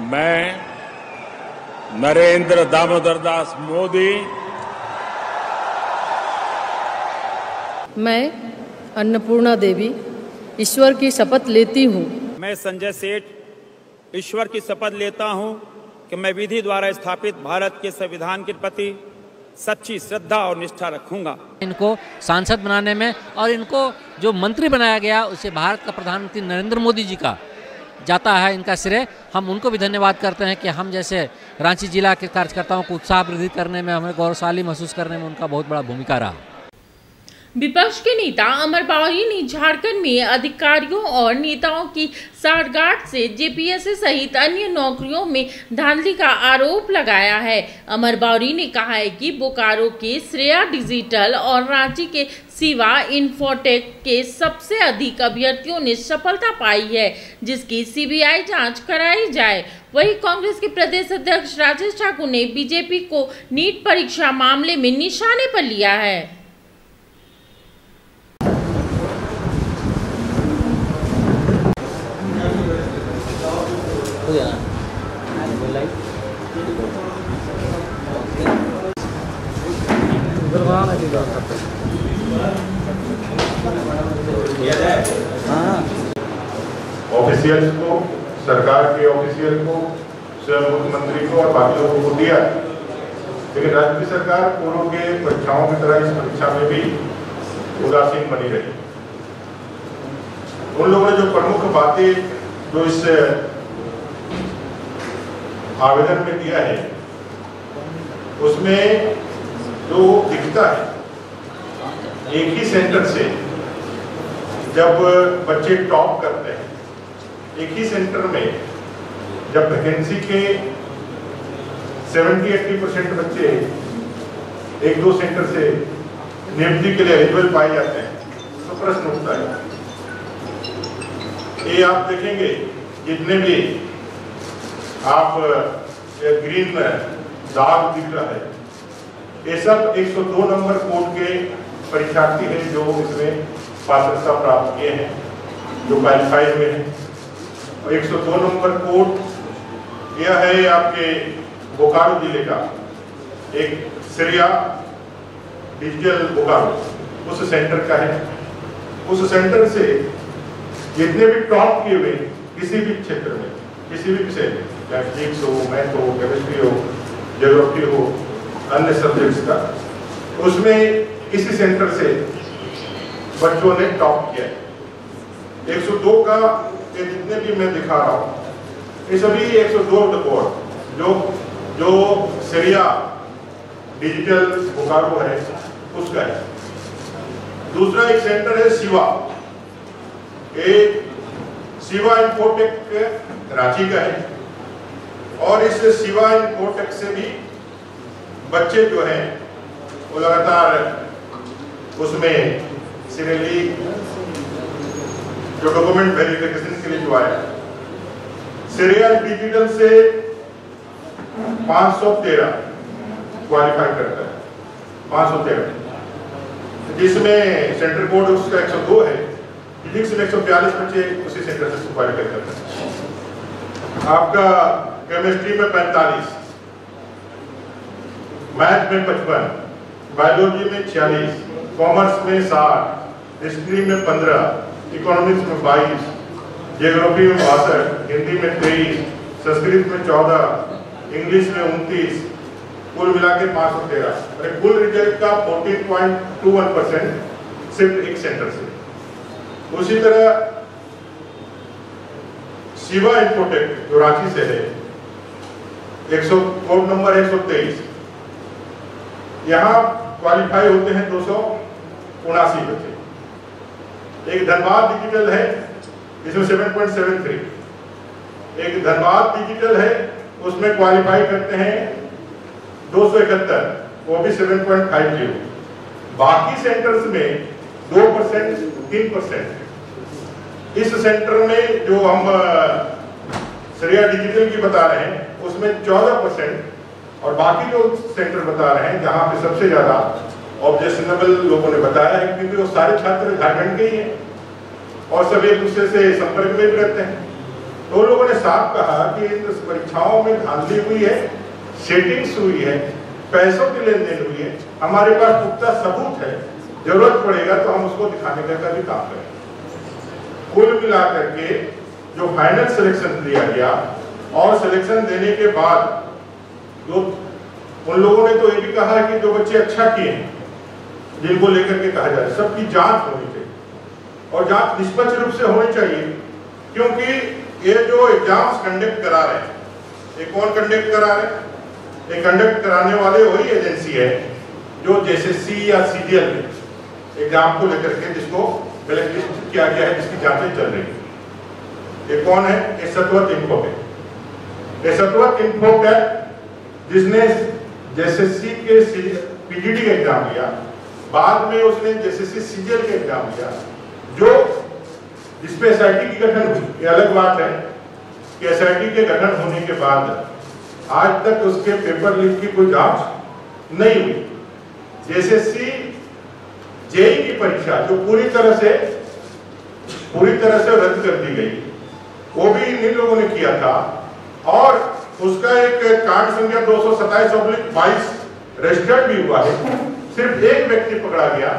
मैं नरेंद्र दामोदर दास मोदी, मैं अन्नपूर्णा देवी ईश्वर की शपथ लेती हूँ। मैं संजय सेठ ईश्वर की शपथ लेता हूँ कि मैं विधि द्वारा स्थापित भारत के संविधान के प्रति सच्ची श्रद्धा और निष्ठा रखूंगा। इनको सांसद बनाने में और इनको जो मंत्री बनाया गया उसे भारत का प्रधानमंत्री नरेंद्र मोदी जी का जाता है इनका श्रेय। हम उनको भी धन्यवाद करते हैं कि हम जैसे रांची जिला के कार्यकर्ताओं को उत्साह वृद्धि करने में, हमें गौरवशाली महसूस करने में उनका बहुत बड़ा भूमिका रहा। विपक्ष के नेता अमर बावरी ने झारखंड में अधिकारियों और नेताओं की साठगांठ से जेपीएससी सहित अन्य नौकरियों में धांधली का आरोप लगाया है। अमर बावरी ने कहा है कि बोकारो के श्रेया डिजिटल और रांची के शिवा इन्फोटेक के सबसे अधिक अभ्यर्थियों ने सफलता पाई है, जिसकी सीबीआई जांच कराई जाए। वहीं कांग्रेस के प्रदेश अध्यक्ष राजेश ठाकुर ने बीजेपी को नीट परीक्षा मामले में निशाने पर लिया है। ऑफिशियल्स को, सरकार के ऑफिशियल को, स्वयं मुख्यमंत्री को और बाकी लोगों को दिया, लेकिन राज्य की सरकार पूर्व के परीक्षाओं की तरह इस परीक्षा में भी उदासीन बनी रही। उन लोगों ने जो प्रमुख बातें जो इस आवेदन में दिया है उसमें जो दिखता है, एक ही सेंटर से जब बच्चे टॉप करते हैं, एक ही सेंटर में जब वैकेंसी के 70-80% बच्चे एक दो सेंटर से नियुक्ति के लिए एलिजिबल पाए जाते हैं, तो प्रश्न उठता है। ये आप देखेंगे जितने भी आप ग्रीन दाग दिख रहा है, ये सब 102 नंबर कोड के परीक्षार्थी हैं जो इसमें पात्रता प्राप्त किए हैं, जो क्वालिफाइड में हैं। और 102 नंबर कोड यह है आपके बोकारो जिले का एक श्रेया डिजिटल बोकारो, उस सेंटर का है। उस सेंटर से जितने भी टॉप किए हुए किसी भी क्षेत्र में, किसी भी विषय में, चाहे फिजिक्स हो, मैथ हो, केमिस्ट्री हो, ज्योग्राफी हो, अन्य सब्जेक्ट्स का, उसमें इसी सेंटर से बच्चों ने टॉप किया है। 102 का ये जितने भी मैं दिखा रहा हूँ, ये सभी 102 रिकॉर्ड जो श्रेया डिजिटल बोकारो है उसका है। दूसरा एक सेंटर है शिवा, एक शिवा इन्फोटेक रांची का है, और इस शिवा इन्फोटेक से भी बच्चे जो हैं वो लगातार उसमें सीरियली जो डॉक्यूमेंट वेरिफिकेशन के लिए जो आया, श्रेया डिजिटल से 513 क्वालिफाई करता है, 513, जिसमें सेंटर कोड उसका 102 है। फिजिक्स में 142 बच्चे उसी सेंटर से क्वालिफाई करते हैं। आपका केमिस्ट्री में 45, मैथ में 55, बायोलॉजी में 46, कॉमर्स में 60, हिस्ट्री में 15, इकोनॉमिक्स में 22, ज्योग्राफी में 62, हिंदी में 23, संस्कृत में 14, इंग्लिश में 29, कुल मिला के 513। कुल रिजल्ट का 14.21% सिर्फ एक सेंटर से। उसी तरह शिवा इन्फोटेक जो रांची से है, 100 कोड नंबर 123, यहाँ क्वालिफाई होते हैं 279 बच्चे। एक धनबाद डिजिटल है, इसमें 7.73, एक धनबाद डिजिटल है, उसमें क्वालिफाई करते हैं 271, वो भी 7.50। बाकी सेंटर्स में 2%, 3%। इस सेंटर में जो हम श्रेया डिजिटल की बता रहे हैं उसमें 14%, और बाकी जो सेंटर बता रहे हैं जहाँ पे सबसे ज्यादा ऑब्जेक्शनेबल लोगों ने बताया है, क्योंकि वो सारे छात्र झारखंड के ही हैं और सब एक दूसरे से संपर्क में भी रहते हैं। तो लोगों ने साफ कहा कि इन परीक्षाओं में धांधली हुई है, सेटिंग्स हुई है, पैसों की लेन देन हुई है, हमारे पास पुख्ता सबूत है, जरूरत पड़ेगा तो हम उसको दिखाने का भी काम करें। कुल मिलाकर के जो फाइनल सिलेक्शन दिया गया और सिलेक्शन देने के बाद जो उन लोगों ने तो ये भी कहा कि जो बच्चे अच्छा किए हैं, जिनको लेकर के कहा जाए, सबकी जांच होनी चाहिए और जांच निष्पक्ष रूप से होनी चाहिए, क्योंकि ये जो एग्जाम्स कंडक्ट करा रहे हैं, ये कौन कंडक्ट करा रहे हैं? ये कंडक्ट कराने वाले वही एजेंसी है जो जेएसएससी या सीजीएल एग्जाम को लेकर के जिसको ब्लैकलिस्ट किया गया है, जिसकी जांचें चल रही है। ये कौन है? ये सतवत इन्फो है। ये सतवत इन्फो है जिसने जेएसएससी के पीजीडी का एग्जाम लिया, बाद में उसने जेएसएससी सीजीएल का एग्जाम लिया, जो जिसपे एसआईटी की गठन हुई। ये अलग बात है कि एसआईटी के गठन होने के बाद आज तक उसके पेपर लीक की कोई जांच नहीं हुई। जेएसएससी जेईई की परीक्षा जो पूरी तरह से रद्द कर दी गई, वो भी इन लोगों ने किया था और उसका एक कांड संख्या 227/22 रजिस्टर्ड भी हुआ है। सिर्फ एक व्यक्ति पकड़ा गया,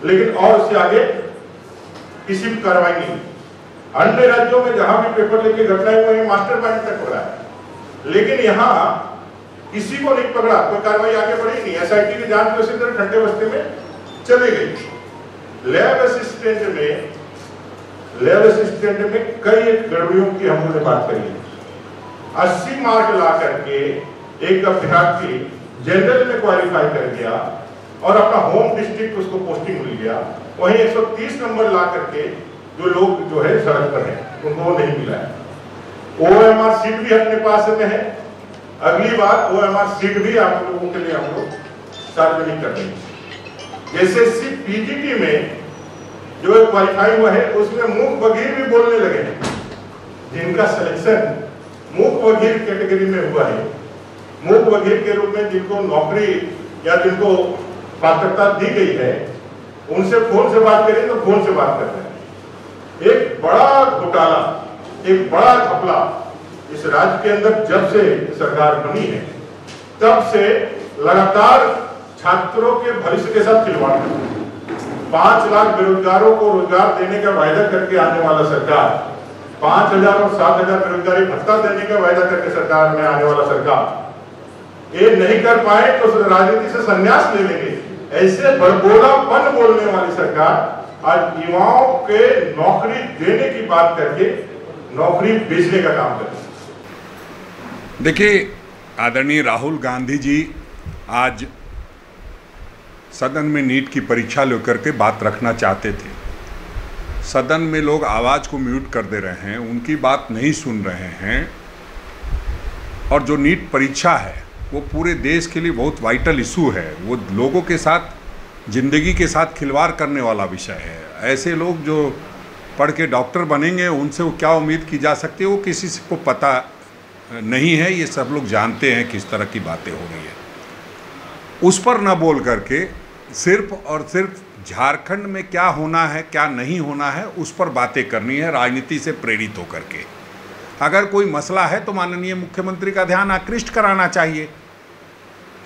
लेकिन और उससे आगे किसी भी कार्रवाई नहीं। अन्य राज्यों में जहां भी पेपर लीक की घटनाएं हुई, मास्टरमाइंड तक पकड़ा है, लेकिन यहाँ किसी को नहीं पकड़ा, कोई कार्रवाई आगे बढ़ी नहीं। एसआईटी की जांच उसी तरह ठंडे बस्ते में चली गई। लैब असिस्टेंट में कई गड़बड़ियों की हम लोगों ने बात करी है। 80 मार्क ला करके एक अभ्यर्थी जनरल में क्वालिफाई कर गया और अपना होम डिस्ट्रिक्ट उसको पोस्टिंग मिल गया, वहीं 130 नंबर ला करके जो लोग जो है सड़क पर हैं उनको नहीं मिला है। ओएमआर सीट भी अपने पास में है। अगली बार ओएमआर सीट भी आप लोगों के लिए हम लोग सार्वजनिक कर देंगे। एसएससी पीजीटी में जो क्वालिफाई हुआ है उसमें मूक बधिर भी बोलने लगे हैं, जिनका सिलेक्शन मूक बधिर कैटेगरी में हुआ है। मूक बधिर के रूप में जिनको नौकरी या जिनको पात्रता दी गई है, उनसे फोन से बात करें तो फोन से बात कर रहे हैं। एक बड़ा घोटाला, एक बड़ा घपला इस राज्य के अंदर जब से सरकार बनी है तब से लगातार छात्रों के भविष्य के साथ खिलवाड़ कर रही है। 5 लाख बेरोजगारों को रोजगार देने का वायदा करके आने वाला सरकार, 5,000 और 7,000 बेरोजगारी भत्ता देने का वायदा करके सरकार में आने वाला सरकार ये नहीं कर पाए तो राजनीति से संन्यास ले लेंगे। ऐसे बड़बोलापन बोलने वाली सरकार आज युवाओं के नौकरी देने की बात करके नौकरी बेचने का काम कर रही है। देखिए, आदरणीय राहुल गांधी जी आज सदन में नीट की परीक्षा लेकर के बात रखना चाहते थे। सदन में लोग आवाज़ को म्यूट कर दे रहे हैं, उनकी बात नहीं सुन रहे हैं। और जो नीट परीक्षा है वो पूरे देश के लिए बहुत वाइटल इशू है, वो लोगों के साथ, ज़िंदगी के साथ खिलवाड़ करने वाला विषय है। ऐसे लोग जो पढ़ के डॉक्टर बनेंगे, उनसे वो क्या उम्मीद की जा सकती है, वो किसी को पता नहीं है। ये सब लोग जानते हैं किस तरह की बातें हो रही है। उस पर न बोल करके सिर्फ और सिर्फ झारखंड में क्या होना है क्या नहीं होना है उस पर बातें करनी है, राजनीति से प्रेरित होकर के। अगर कोई मसला है तो माननीय मुख्यमंत्री का ध्यान आकृष्ट कराना चाहिए।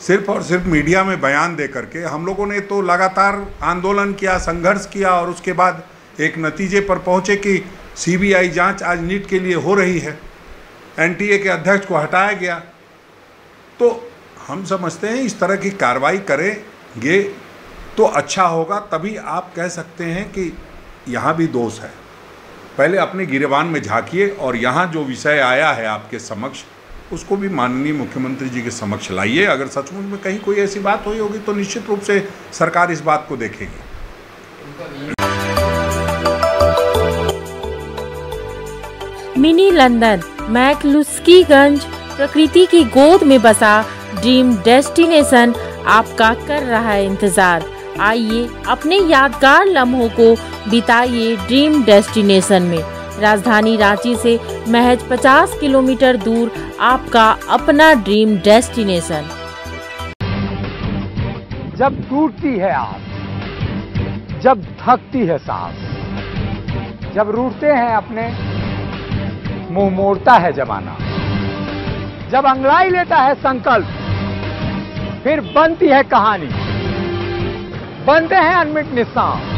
सिर्फ और सिर्फ मीडिया में बयान दे करके हम लोगों ने तो लगातार आंदोलन किया, संघर्ष किया और उसके बाद एक नतीजे पर पहुँचे कि सीबीआई जांच आज नीट के लिए हो रही है, एनटीए के अध्यक्ष को हटाया गया। तो हम समझते हैं इस तरह की कार्रवाई करेंगे तो अच्छा होगा, तभी आप कह सकते हैं कि यहाँ भी दोष है। पहले अपने गिरेबान में झांकिए और यहाँ जो विषय आया है आपके समक्ष उसको भी माननीय मुख्यमंत्री जी के समक्ष लाइए। अगर सचमुच में कहीं कोई ऐसी बात हुई होगी तो निश्चित रूप से सरकार इस बात को देखेगी। मिनी लंदन मैक्लुस्कीगंज प्रकृति की गोद में बसा ड्रीम डेस्टिनेशन आपका कर रहा है इंतजार। आइए अपने यादगार लम्हों को बिताइए ड्रीम डेस्टिनेशन में। राजधानी रांची से महज 50 किलोमीटर दूर आपका अपना ड्रीम डेस्टिनेशन। जब टूटती है आस, जब थकती है सांस, जब रूठते हैं अपने, मुंह मोड़ता है जमाना। जब अंगड़ाई लेता है संकल्प, फिर बनती है कहानी, बनते हैं अनमिट निशान।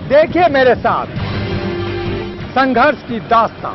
देखिए मेरे साथ संघर्ष की दास्तां।